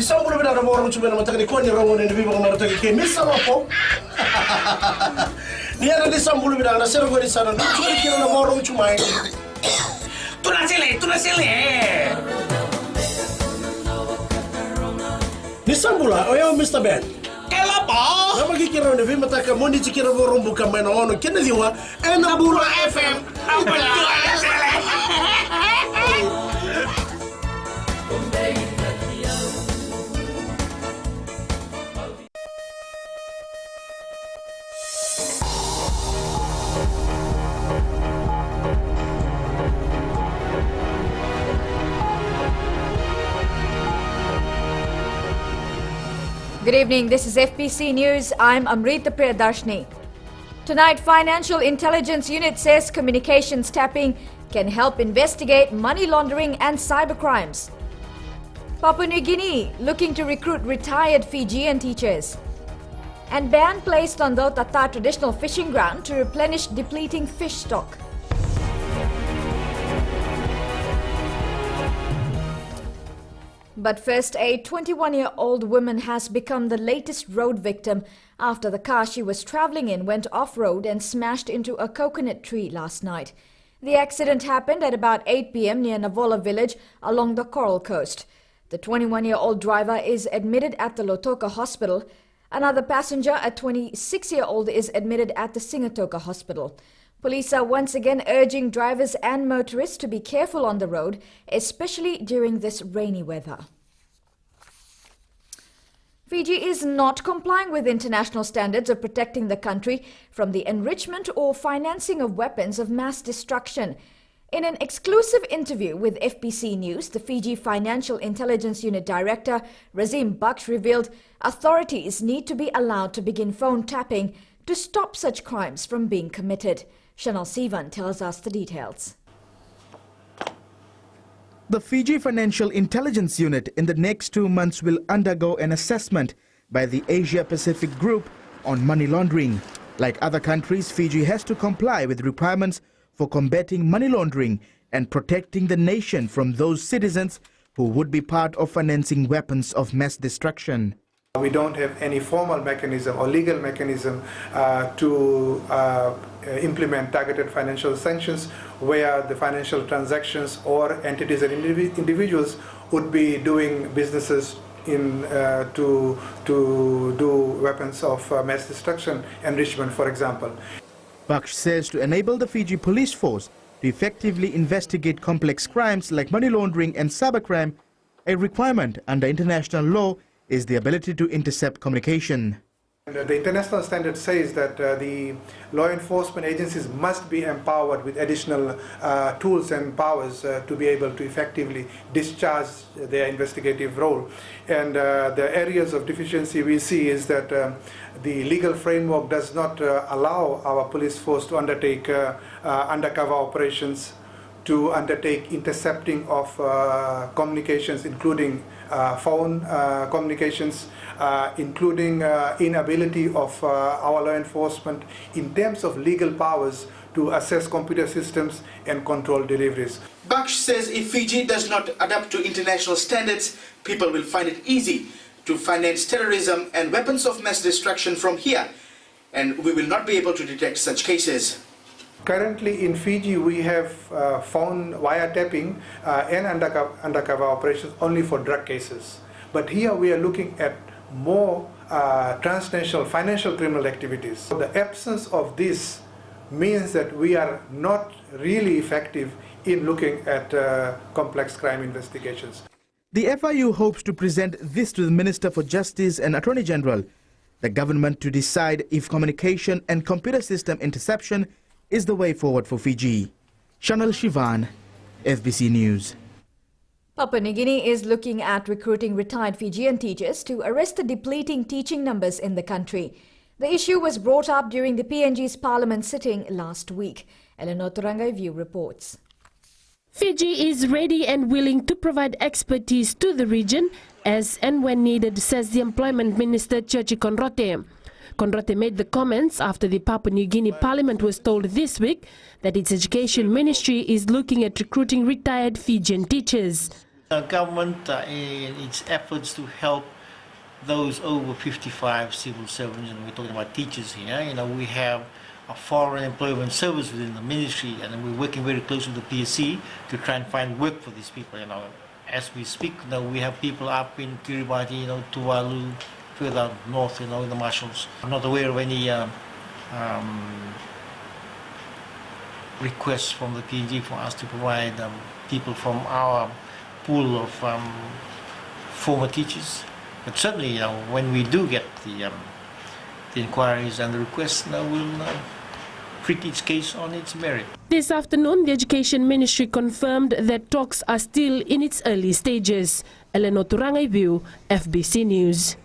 Isang bulan na mo ron chumena matagni ko ni ron ni bibo na tagi ke misa po. Niya na isang bulan na sir ko ni sana. Churi kino na mo ron chumay. Tuna sile. Isang bulan oyo Mr. Ben. Kela po. Na magkikira ni bibo mataka mo ni chikira mo ron buka may no kina diwa na bula FM. Good evening, this is FBC News. I'm Amrita Priyadarshini. Tonight, Financial Intelligence Unit says communications tapping can help investigate money laundering and cybercrimes. Papua New Guinea looking to recruit retired Fijian teachers. And ban placed on the Tata traditional fishing ground to replenish depleting fish stock. But first, a 21-year-old woman has become the latest road victim after the car she was traveling in went off-road and smashed into a coconut tree last night. The accident happened at about 8 p.m. near Navola village along the Coral Coast. The 21-year-old driver is admitted at the Lotoka Hospital. Another passenger, a 26-year-old, is admitted at the Singatoka Hospital. Police are once again urging drivers and motorists to be careful on the road, especially during this rainy weather. Fiji is not complying with international standards of protecting the country from the enrichment or financing of weapons of mass destruction. In an exclusive interview with FBC News, the Fiji Financial Intelligence Unit Director, Razim Baksh, revealed authorities need to be allowed to begin phone tapping to stop such crimes from being committed. Chanel Sivan tells us the details. The Fiji Financial Intelligence Unit in the next 2 months will undergo an assessment by the Asia-Pacific Group on money laundering. Like other countries, Fiji has to comply with requirements for combating money laundering and protecting the nation from those citizens who would be part of financing weapons of mass destruction. We don't have any formal mechanism or legal mechanism to implement targeted financial sanctions where the financial transactions or entities and individuals would be doing businesses in to do weapons of mass destruction, enrichment, for example. Baksh says to enable the Fiji police force to effectively investigate complex crimes like money laundering and cybercrime, a requirement under international law is the ability to intercept communication. The international standard says that the law enforcement agencies must be empowered with additional tools and powers to be able to effectively discharge their investigative role. And the areas of deficiency we see is that the legal framework does not allow our police force to undertake undercover operations, to undertake intercepting of communications, including phone communications, including inability of our law enforcement in terms of legal powers to assess computer systems and control deliveries. Baksh says if Fiji does not adapt to international standards, people will find it easy to finance terrorism and weapons of mass destruction from here, and we will not be able to detect such cases. Currently in Fiji, we have found wiretapping and undercover operations only for drug cases. But here we are looking at more transnational financial criminal activities. So the absence of this means that we are not really effective in looking at complex crime investigations. The FIU hopes to present this to the Minister for Justice and Attorney General, the government to decide if communication and computer system interception is the way forward for Fiji. Chanel Shivan, FBC News. Papua New Guinea is looking at recruiting retired Fijian teachers to arrest the depleting teaching numbers in the country. The issue was brought up during the PNG's parliament sitting last week. Eleanor Turangai View reports. Fiji is ready and willing to provide expertise to the region as and when needed, says the Employment Minister Chachi Conrote. Conrote made the comments after the Papua New Guinea Parliament was told this week that its Education Ministry is looking at recruiting retired Fijian teachers. The government, in its efforts to help those over 55 civil servants, and we're talking about teachers here, we have a foreign employment service within the ministry, and we're working very close with the PSC to try and find work for these people. As we speak, we have people up in Kiribati, Tuvalu, further north, in the Marshalls. I'm not aware of any requests from the PNG for us to provide people from our pool of former teachers. But certainly, when we do get the inquiries and the requests, we'll treat each case on its merit. This afternoon, the Education Ministry confirmed that talks are still in its early stages. Eleno Turangai View, FBC News.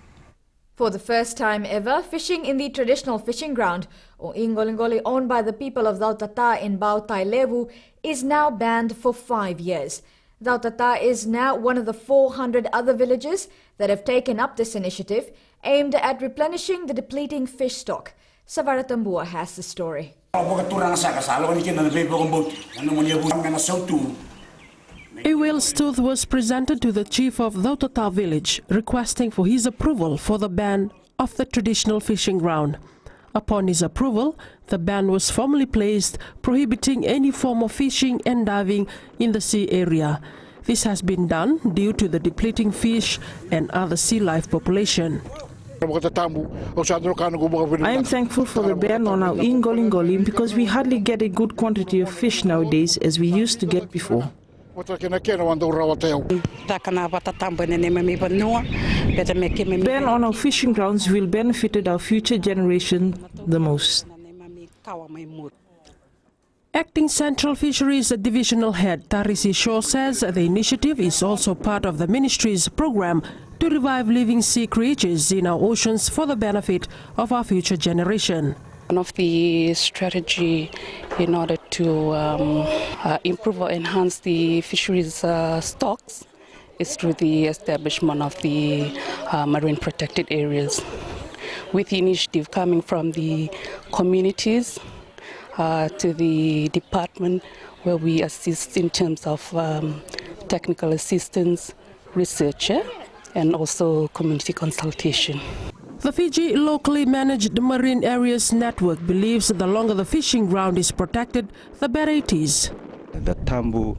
For the first time ever, fishing in the traditional fishing ground, or Ingolingoli, owned by the people of Dautata in Bautai Levu, is now banned for 5 years. Dautata is now one of the 400 other villages that have taken up this initiative, aimed at replenishing the depleting fish stock. Savaratambua has the story. A whale's tooth was presented to the chief of Dautata village, requesting for his approval for the ban of the traditional fishing ground. Upon his approval, the ban was formally placed, prohibiting any form of fishing and diving in the sea area. This has been done due to the depleting fish and other sea life population. I am thankful for the ban on our Ingolingoli because we hardly get a good quantity of fish nowadays as we used to get before. Ban on our fishing grounds will benefit our future generation the most. Acting Central Fisheries Divisional Head Tarisi Shaw says the initiative is also part of the ministry's program to revive living sea creatures in our oceans for the benefit of our future generation. One of the strategy in order to improve or enhance the fisheries stocks is through the establishment of the marine protected areas. With the initiative coming from the communities to the department, where we assist in terms of technical assistance, research, and also community consultation. The Fiji locally managed marine areas network believes the longer the fishing ground is protected, the better it is. The tambu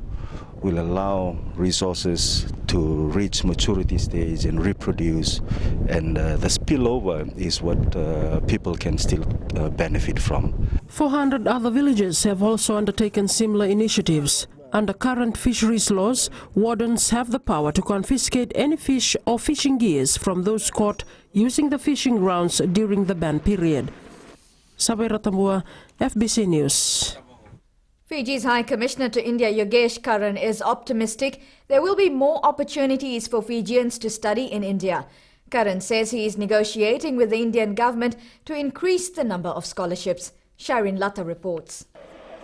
will allow resources to reach maturity stage and reproduce, and the spillover is what people can still benefit from. 400 other villages have also undertaken similar initiatives. Under current fisheries laws, wardens have the power to confiscate any fish or fishing gears from those caught using the fishing grounds during the ban period. Sabira Tambua, FBC News. Fiji's High Commissioner to India, Yogesh Karan, is optimistic there will be more opportunities for Fijians to study in India. Karan says he is negotiating with the Indian government to increase the number of scholarships. Shireen Latta reports.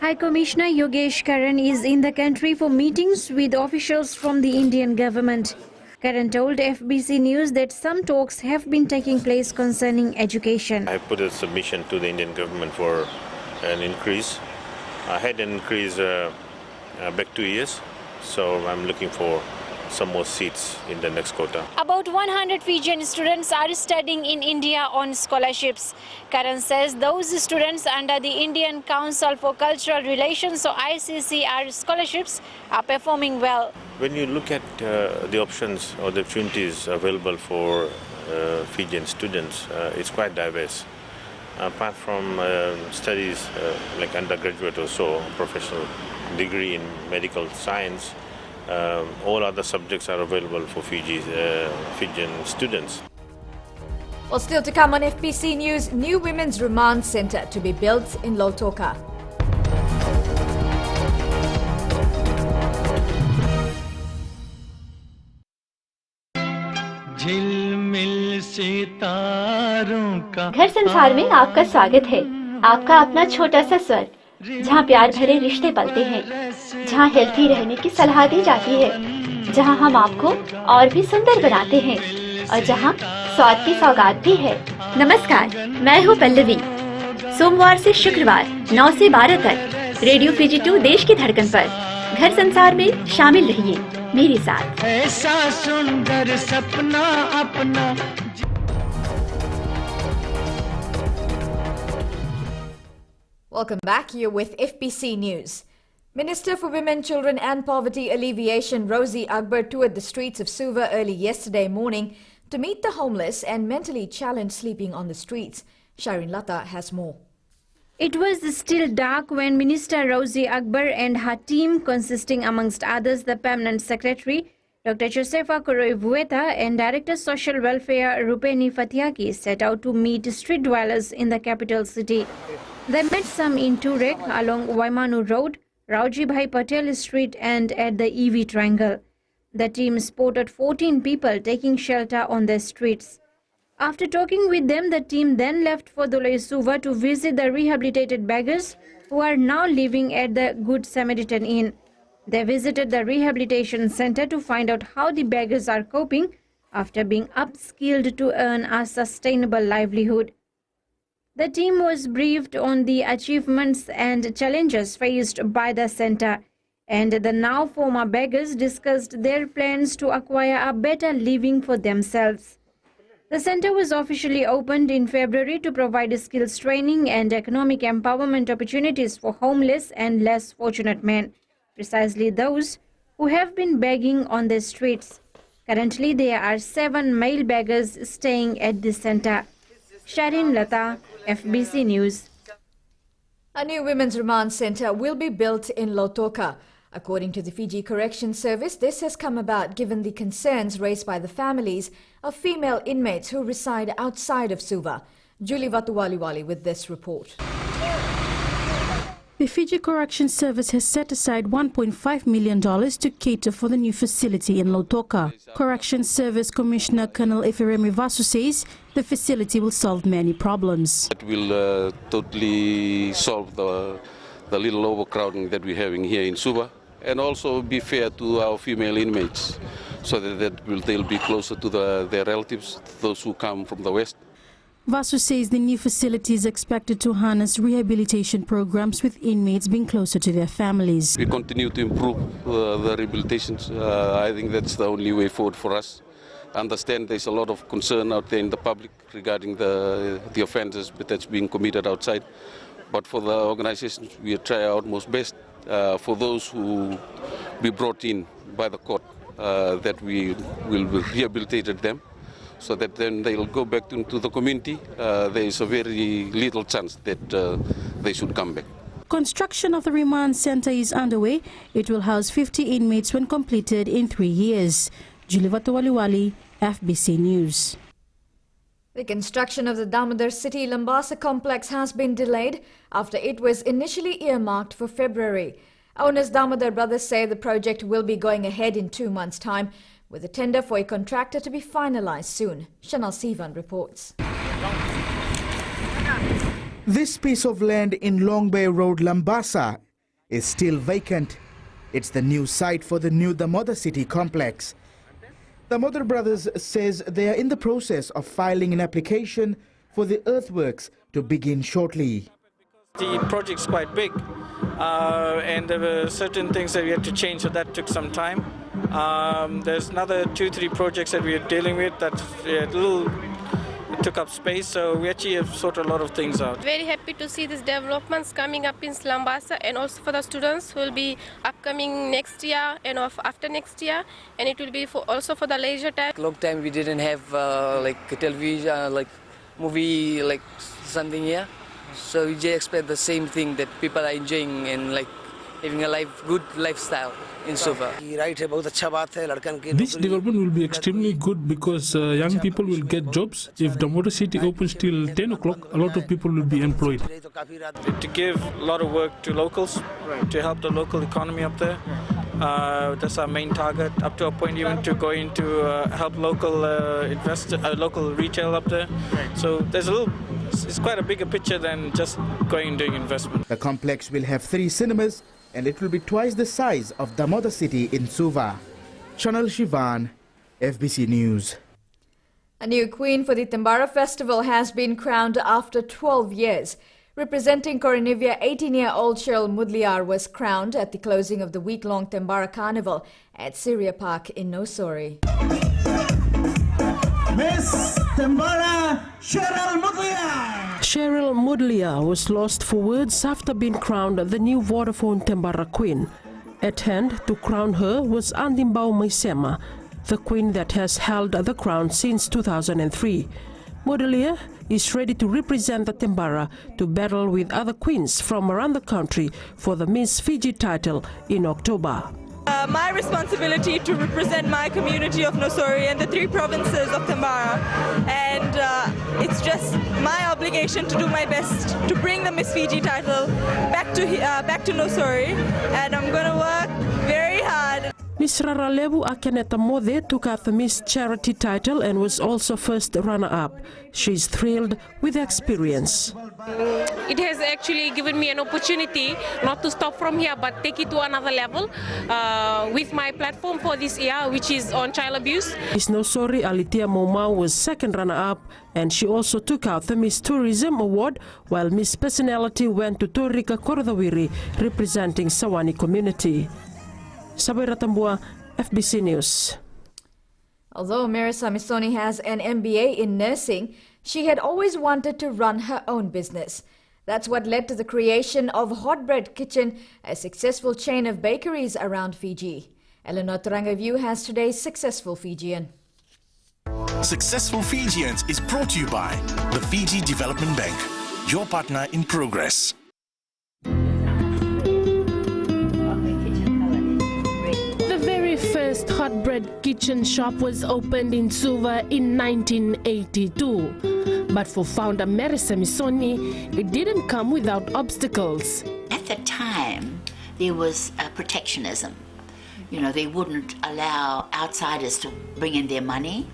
High Commissioner Yogesh Karan is in the country for meetings with officials from the Indian government. Karan told FBC News that some talks have been taking place concerning education. I put a submission to the Indian government for an increase. I had an increase back 2 years, so I'm looking for some more seats in the next quota. About 100 Fijian students are studying in India on scholarships. Karan says those students under the Indian Council for Cultural Relations, or ICCR scholarships, are performing well. When you look at the options or the opportunities available for Fijian students, it's quite diverse. Apart from studies like undergraduate or so, professional degree in medical science, all other subjects are available for Fijian students. Well, still to come on FBC News, new women's remand centre to be built in Lautoka. घर संसार में आपका स्वागत है। आपका अपना छोटा सा स्वर, जहाँ प्यार भरे रिश्ते पलते हैं, जहाँ हेल्थी रहने की सलाह दी जाती है, जहाँ हम आपको और भी सुंदर बनाते हैं और जहाँ स्वाद की सौगात भी है। नमस्कार, मैं हूँ पल्लवी। सोमवार से शुक्रवार 9 से 12 तक रेडियो FBCtv देश की धड़कन पर घर संसार में शामिल रहिए। मेरे साथ। ऐसा सुंदर सपना अपना। Welcome back. You're with FBC News. Minister for Women, Children and Poverty Alleviation Rosie Akbar toured the streets of Suva early yesterday morning to meet the homeless and mentally challenged sleeping on the streets. Shireen Lata has more. It was still dark when Minister Rosie Akbar and her team, consisting amongst others the Permanent Secretary, Dr. Josefa Koroi-Vueta and Director Social Welfare Rupeni Fatiaki, set out to meet street dwellers in the capital city. They met some in Turek along Waimanu Road, Rauji Bhai Patel Street and at the EV Triangle. The team spotted 14 people taking shelter on the streets. After talking with them, the team then left for Dulai Suva to visit the rehabilitated beggars who are now living at the Good Samaritan Inn. They visited the rehabilitation center to find out how the beggars are coping after being upskilled to earn a sustainable livelihood. The team was briefed on the achievements and challenges faced by the center, and the now former beggars discussed their plans to acquire a better living for themselves. The center was officially opened in February to provide skills training and economic empowerment opportunities for homeless and less fortunate men, precisely those who have been begging on the streets. Currently, there are 7 male beggars staying at the center. Shireen Lata, FBC News. A new women's remand centre will be built in Lautoka. According to the Fiji Corrections Service, this has come about given the concerns raised by the families of female inmates who reside outside of Suva. Julie Vatuwaliwali with this report. The Fiji Corrections Service has set aside $1.5 million to cater for the new facility in Lautoka. Corrections Service Commissioner Colonel Efiremi Vasu says the facility will solve many problems. It will totally solve the little overcrowding that we're having here in Suva, and also be fair to our female inmates, so that they'll be closer to their relatives, those who come from the west. Vasu says the new facility is expected to harness rehabilitation programs with inmates being closer to their families. We continue to improve the rehabilitations. I think that's the only way forward for us. I understand there's a lot of concern out there in the public regarding the offences that's being committed outside. But for the organizations, we try our utmost best for those who be brought in by the court, that we will rehabilitate them, so that then they'll go back into the community. There is a very little chance that they should come back. Construction of the remand center is underway. It will house 50 inmates when completed in 3 years. Julie Vatuwaliwali, FBC News. The construction of the Damodar City Lambasa complex has been delayed after it was initially earmarked for February. Owners Damodar Brothers say the project will be going ahead in 2 months' time, with a tender for a contractor to be finalized soon. Chanel Sivan reports. This piece of land in Long Bay Road, Lambasa, is still vacant. It's the new site for the new Damodar City complex. Damodar Brothers says they are in the process of filing an application for the earthworks to begin shortly. The project's quite big, and there were certain things that we had to change, so that took some time. There's another 2-3 projects that we are dealing with that took up space, so we actually have sorted a lot of things out. Very happy to see these developments coming up in Lambasa, and also for the students who will be upcoming next year and after next year, and it will be also for the leisure time. Long time we didn't have like television, like movie, like something here, so we just expect the same thing, that people are enjoying and like having a good lifestyle in Suva. This development will be extremely good because young people will get jobs. If Damodar City opens till 10 o'clock, a lot of people will be employed. To give a lot of work to locals, to help the local economy up there. That's our main target, up to a point even to go into help local local retail up there. So there's it's quite a bigger picture than just going and doing investment. The complex will have 3 cinemas, and it will be twice the size of Damodar City in Suva. Chanel Shivan, FBC News. A new queen for the Tambara Festival has been crowned after 12 years. Representing Coronivia, 18-year-old Cheryl Mudliar was crowned at the closing of the week-long Tembara Carnival at Syria Park in Nosori. Miss Tembara Cheryl Mudliar. Cheryl Mudliar was lost for words after being crowned the new Vodafone Tembara Queen. At hand to crown her was Andimbao Maisema, the queen that has held the crown since 2003. Mudliar is ready to represent the Tembara to battle with other queens from around the country for the Miss Fiji title in October. My responsibility to represent my community of Nosori and the 3 provinces of Tembara, and it's just my obligation to do my best to bring the Miss Fiji title back to Nosori, and I'm going to work very hard. Miss Raralebu Akeneta Mode took out the Miss Charity title and was also first runner-up. She's thrilled with the experience. It has actually given me an opportunity not to stop from here but take it to another level with my platform for this year, which is on child abuse. Miss Nosori Alitia Momau was second runner-up, and she also took out the Miss Tourism Award, while Miss Personality went to Torika Korodawiri, representing Sawani community. Sabaira Tambua, FBC News. Although Marisa Misoni has an MBA in nursing, she had always wanted to run her own business. That's what led to the creation of Hot Bread Kitchen, a successful chain of bakeries around Fiji. Eleanor Tarangaview has today's Successful Fijian. Successful Fijians is brought to you by the Fiji Development Bank, your partner in progress. First Hot Bread Kitchen shop was opened in Suva in 1982. But for founder Marisa Misoni, it didn't come without obstacles. At the time, there was protectionism. You know, they wouldn't allow outsiders to bring in their money.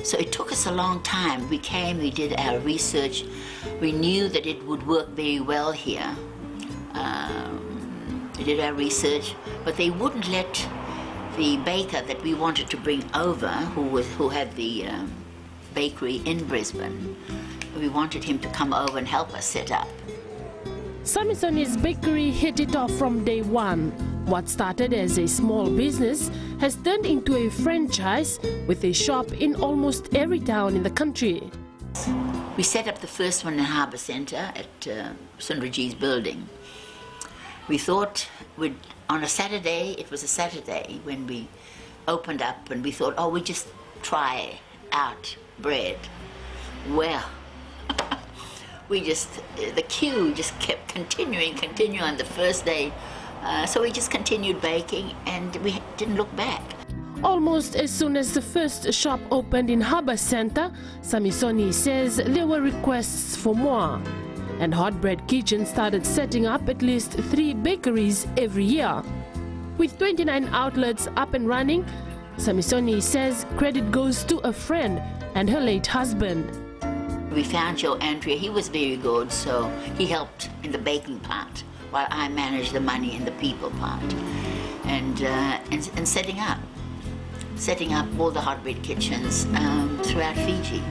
So it took us a long time. We came, we did our research. We knew that it would work very well here. We did our research, but they wouldn't let the baker that we wanted to bring over, who had the bakery in Brisbane, we wanted him to come over and help us set up. Samisoni's bakery hit it off from day one. What started as a small business has turned into a franchise with a shop in almost every town in the country. We set up the first one in Harbour Centre at Sundraji's building. We thought on a Saturday, it was a Saturday when we opened up, and we thought, oh, we just try out bread. Well, the queue just kept continuing on the first day. So we just continued baking, and we didn't look back. Almost as soon as the first shop opened in Harbour Centre, Samisoni says there were requests for more. And Hot Bread Kitchen started setting up at least 3 bakeries every year. With 29 outlets up and running, Samisoni says credit goes to a friend and her late husband. We found Joe Andrea. He was very good, so he helped in the baking part while I managed the money and the people part. And setting up all the Hot Bread Kitchens throughout Fiji.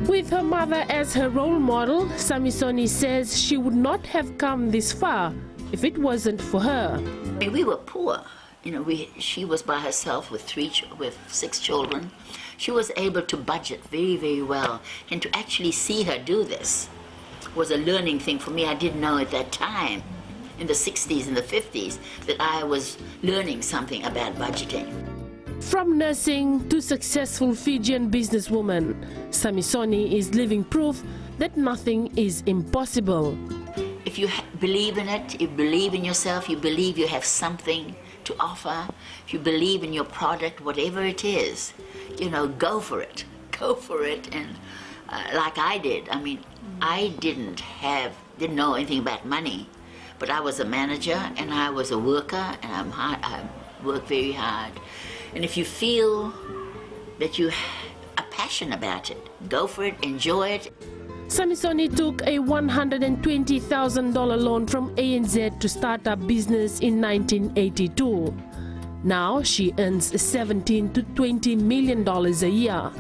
With her mother as her role model, Samisoni says she would not have come this far if it wasn't for her. We were poor. You know, she was by herself with 6 children. She was able to budget very, very well. And to actually see her do this was a learning thing for me. I didn't know at that time, in the 60s and the 50s, that I was learning something about budgeting. From nursing to successful Fijian businesswoman, Samisoni is living proof that nothing is impossible. If you believe in it, you believe in yourself, you believe you have something to offer, if you believe in your product, whatever it is, you know, go for it. Go for it. And like I did, I mean, I didn't know anything about money, but I was a manager and I was a worker, and I worked very hard. And if you feel that you are passionate about it, go for it, enjoy it. Samisoni took a $120,000 loan from ANZ to start up business in 1982. Now she earns $17 to $20 million a year.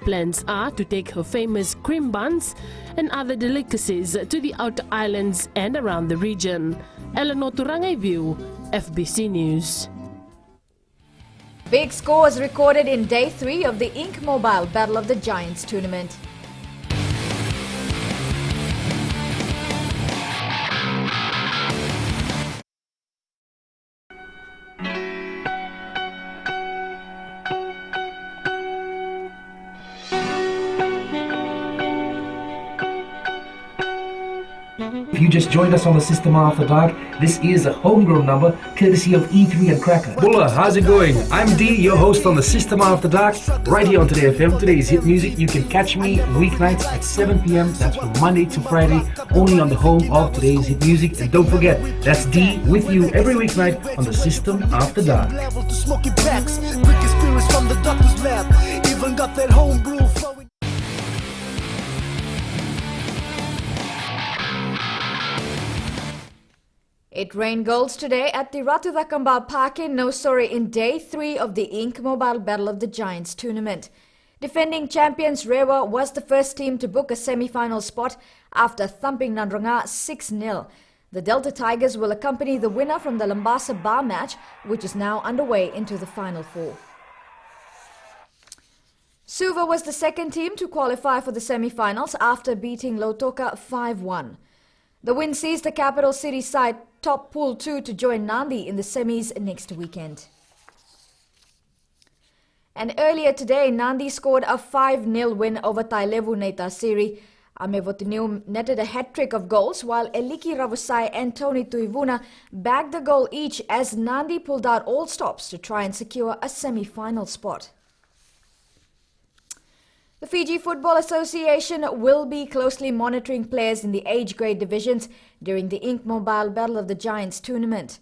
Plans are to take her famous cream buns and other delicacies to the outer islands and around the region. Eleanor Turangai View, FBC News. Big scores recorded in Day 3 of the Ink Mobile Battle of the Giants tournament. If you just joined us on the System After Dark, this is a homegrown number courtesy of E3 and Cracker. Bulla, how's it going? I'm D, your host on the System After Dark, right here on Today FM. Today's hit music. You can catch me weeknights at 7 p.m. That's from Monday to Friday, only on the home of Today's hit music. And don't forget, that's D with you every weeknight on the System After Dark. It rained goals today at the Ratudakamba Park in Nosori in Day 3 of the Ink Mobile Battle of the Giants tournament. Defending champions Rewa was the first team to book a semi-final spot after thumping Nandranga 6-0. The Delta Tigers will accompany the winner from the Lambasa Bar match, which is now underway, into the Final Four. Suva was the second team to qualify for the semi-finals after beating Lautoka 5-1. The win sees the capital city side top Pool 2 to join Nandi in the semis next weekend. And earlier today, Nandi scored a 5-0 win over Tailevu Neitasiri. Amevotinu netted a hat-trick of goals, while Eliki Ravusai and Tony Tuivuna bagged a goal each as Nandi pulled out all stops to try and secure a semi-final spot. The Fiji Football Association will be closely monitoring players in the age grade divisions during the Ink Mobile Battle of the Giants tournament.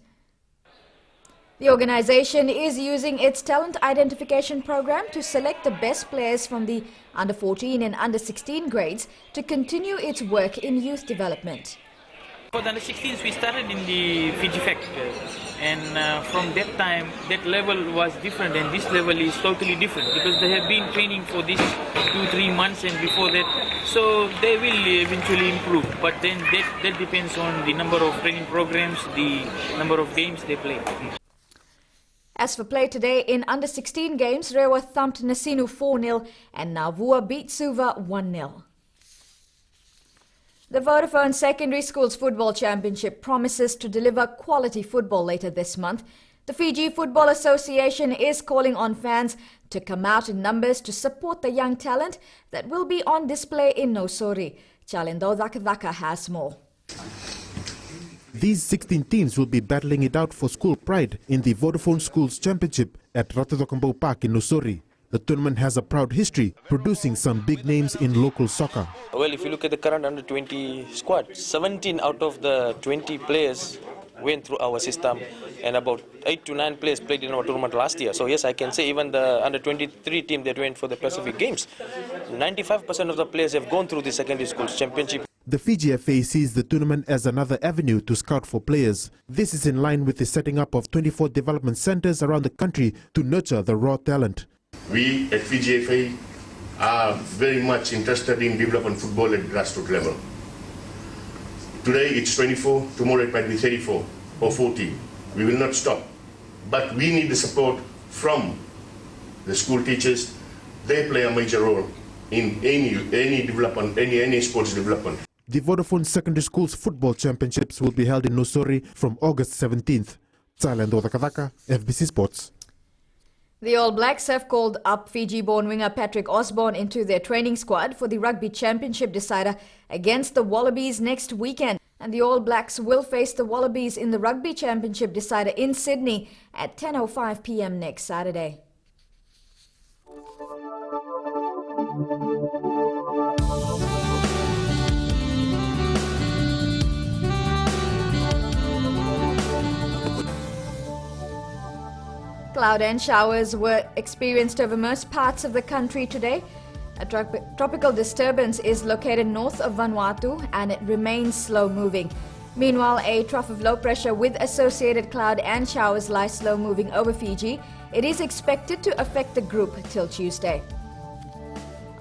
The organization is using its talent identification program to select the best players from the under 14 and under 16 grades to continue its work in youth development. For the under 16s, we started in the Fiji Fact, and from that time, that level was different, and this level is totally different because they have been training for this 2-3 months, and before that, so they will eventually improve. But then that depends on the number of training programs, the number of games they play. As for play today, in under 16 games, Rewa thumped Nasinu 4-0 and Navua beat Suva 1-0. The Vodafone Secondary Schools Football Championship promises to deliver quality football later this month. The Fiji Football Association is calling on fans to come out in numbers to support the young talent that will be on display in Nosori. Chalendo Dhaka has more. These 16 teams will be battling it out for school pride in the Vodafone Schools Championship at Ratudakamba Park in Nosori. The tournament has a proud history, producing some big names in local soccer. Well, if you look at the current under-20 squad, 17 out of the 20 players went through our system, and about 8 to 9 players played in our tournament last year. So yes, I can say even the under-23 team that went for the Pacific Games, 95% of the players have gone through the secondary schools championship. The Fiji FA sees the tournament as another avenue to scout for players. This is in line with the setting up of 24 development centers around the country to nurture the raw talent. We at Fiji FA are very much interested in developing football at grassroots level. Today it's 24, tomorrow it might be 34 or 40. We will not stop. But we need the support from the school teachers. They play a major role in any development, any sports development. The Vodafone Secondary Schools Football Championships will be held in Nosori from August 17th. Thailand Odakadaka, FBC Sports. The All Blacks have called up Fiji-born winger Patrick Osborne into their training squad for the Rugby Championship decider against the Wallabies next weekend. And the All Blacks will face the Wallabies in the Rugby Championship decider in Sydney at 10:05 p.m. next Saturday. Cloud and showers were experienced over most parts of the country today. A tropical disturbance is located north of Vanuatu and it remains slow moving. Meanwhile, a trough of low pressure with associated cloud and showers lies slow moving over Fiji. It is expected to affect the group till Tuesday.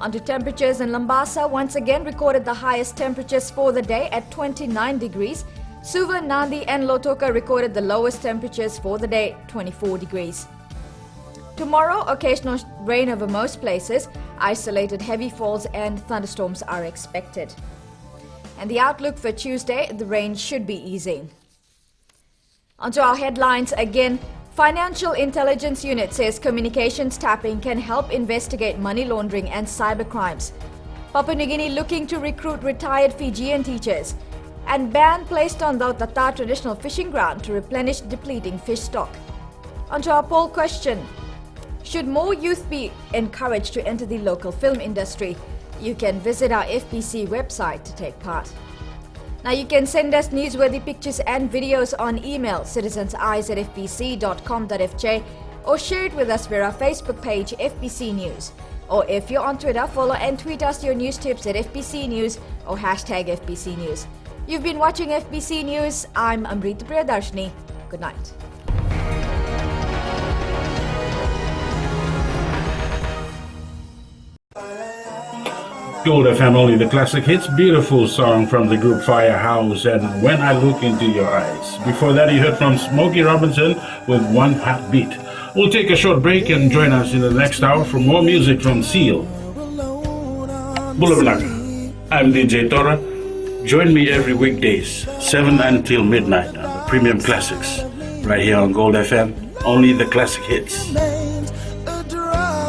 On to temperatures in Lambasa, once again recorded the highest temperatures for the day at 29 degrees. Suva, Nandi and Lotoka recorded the lowest temperatures for the day, 24 degrees. Tomorrow, occasional rain over most places. Isolated heavy falls and thunderstorms are expected. And the outlook for Tuesday, the rain should be easing. On to our headlines again. Financial Intelligence Unit says communications tapping can help investigate money laundering and cyber crimes. Papua New Guinea looking to recruit retired Fijian teachers. And ban placed on the Tata traditional fishing ground to replenish depleting fish stock. On to our poll question. Should more youth be encouraged to enter the local film industry? You can visit our FBC website to take part. Now you can send us newsworthy pictures and videos on email citizenseyes@fbc.com.fj or share it with us via our Facebook page FBC News. Or if you're on Twitter, follow and tweet us your news tips at FBC News or hashtag FBC News. You've been watching FBC News. I'm Amrita Priyadarshini. Good night. Gold FM, only the classic hits. Beautiful song from the group Firehouse and When I Look Into Your Eyes. Before that, you heard from Smokey Robinson with One Heartbeat. We'll take a short break and join us in the next hour for more music from Seal. Bula Belaka. I'm DJ Tora. Join me every weekdays, 7 until midnight on the Premium Classics. Right here on Gold FM, only the classic hits.